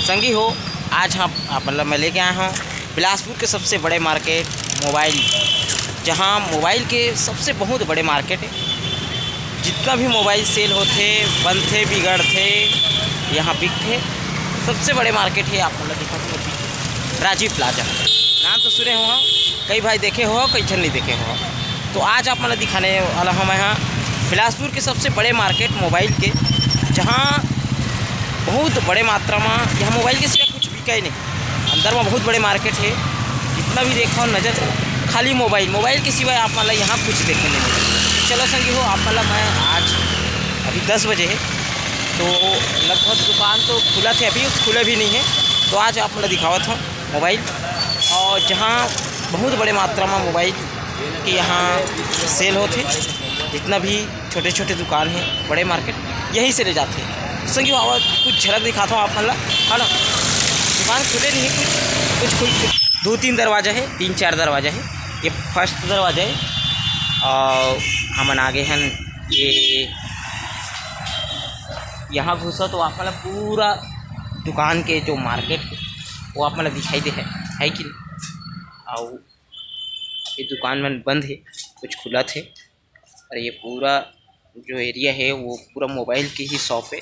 संगी हो, आज हम मतलब मैं लेके आया हूँ बिलासपुर के सबसे बड़े मार्केट मोबाइल, जहाँ मोबाइल के सबसे बहुत बड़े मार्केट है। जितना भी मोबाइल सेल होते, बनते, बिगड़ते, यहाँ बिकते, सबसे बड़े मार्केट है। आप मतलब दिखा राजीव प्लाजा, नाम तो सुने हो, कई भाई देखे हो, कई जन नहीं देखे हो। तो आज आप मतलब दिखाने वाला हूँ मैं यहाँ बिलासपुर के सबसे बड़े मार्केट मोबाइल के, जहाँ बहुत बड़े मात्रा में यहाँ मोबाइल के सिवा कुछ बिका ही नहीं। अंदर में बहुत बड़े मार्केट है, जितना भी देखा नज़र खाली मोबाइल के सिवाय आप मतलब यहाँ कुछ देखने नहीं मिलेगा। चलो संगी हो, आप मतलब मैं आज अभी 10 बजे है, तो लगभग दुकान तो खुला थे, अभी खुले भी नहीं है। तो आज आप मतलब दिखावत हूँ मोबाइल, और जहाँ बहुत बड़े मात्रा में मोबाइल के यहाँ सेल होते, जितना भी छोटे छोटे दुकान है, बड़े मार्केट यहीं से ले जाते हैं। संगी आवाज़ कुछ झलक दिखाता हूँ आप मतलब, है ना। दुकान खुले नहीं है, कुछ खुल 2-3 दरवाज़ा है, 3-4 दरवाज़ा है। ये फर्स्ट दरवाज़ा है, और हम आगे हैं ये यहाँ घुसा तो आप मतलब पूरा दुकान के जो मार्केट है वो आप मतलब दिखाई दे है कि नहीं। और ये दुकान में बंद है, कुछ खुला थे, और ये पूरा जो एरिया है वो पूरा मोबाइल की ही शॉप है,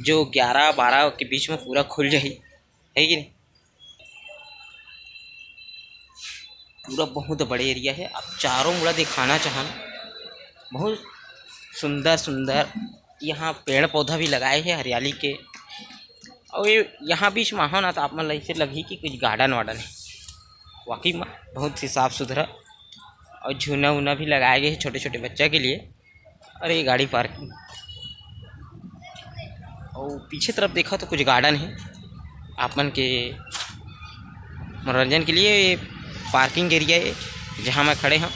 जो 11-12 के बीच में पूरा खुल जाए, है कि नहीं। पूरा बहुत बड़े एरिया है। आप चारों मुड़ा दिखाना चाहन, बहुत सुंदर सुंदर यहाँ पेड़ पौधा भी लगाए हैं हरियाली के। और ये यहाँ बीच में हो ना, तो आप मतलब ऐसे लगी कि कुछ गार्डन वार्डन है, वाकई में बहुत ही साफ़ सुथरा। और झूना वूना भी लगाए गए हैं छोटे छोटे बच्चा के लिए। और ये गाड़ी पार्किंग, और पीछे तरफ देखा तो कुछ गार्डन है आप मन के मनोरंजन के लिए। ये पार्किंग एरिया है जहाँ मैं खड़े हैं,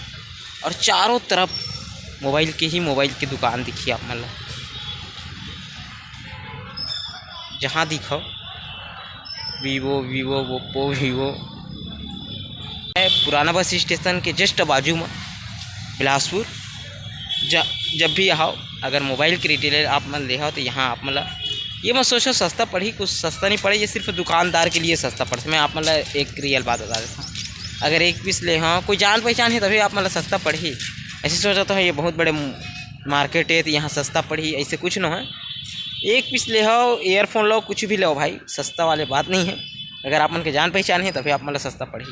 और चारों तरफ मोबाइल की दुकान दिखी आप मतलब, जहाँ दिखो वीवो ओप्पो वीवो। पुराना बस स्टेशन के जस्ट बाजू में बिलासपुर। जब भी आओ, अगर मोबाइल के रिटेलर आप मतलब ले आओ, तो यहाँ आप मतलब ये मत सोचो सस्ता पड़ी, कुछ सस्ता नहीं पड़े। ये सिर्फ दुकानदार के लिए सस्ता पड़ता। मैं आप मतलब एक रियल बात बता देता हूँ, अगर एक पीस ले, हाँ कोई जान पहचान है तभी आप मतलब सस्ता पड़ी। ऐसे सोचा तो है ये बहुत बड़े मार्केट है तो यहाँ सस्ता पड़ी, ऐसे कुछ ना है। एक पीस ले आओ, ईयरफोन लो, कुछ भी लो भाई, सस्ता वाले बात नहीं है। अगर आप मन के जान पहचान है तभी आप मतलब सस्ता पड़ी,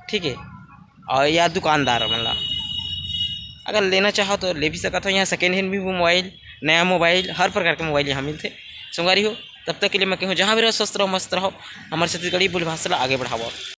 ठीक है। और या दुकानदार मतलब अगर लेना चाहो तो ले भी सकता हो। यहाँ सेकेंड हैंड भी मोबाइल, नया मोबाइल, हर प्रकार के मोबाइल यहाँ मिलते। संगवारी हो, तब तक के लिए मैं कहूँ जहाँ भी रहो स्वस्थ रहो, मस्त रहो, हमारे छत्तीसगढ़ी बोली भाषा आगे बढ़ाओ।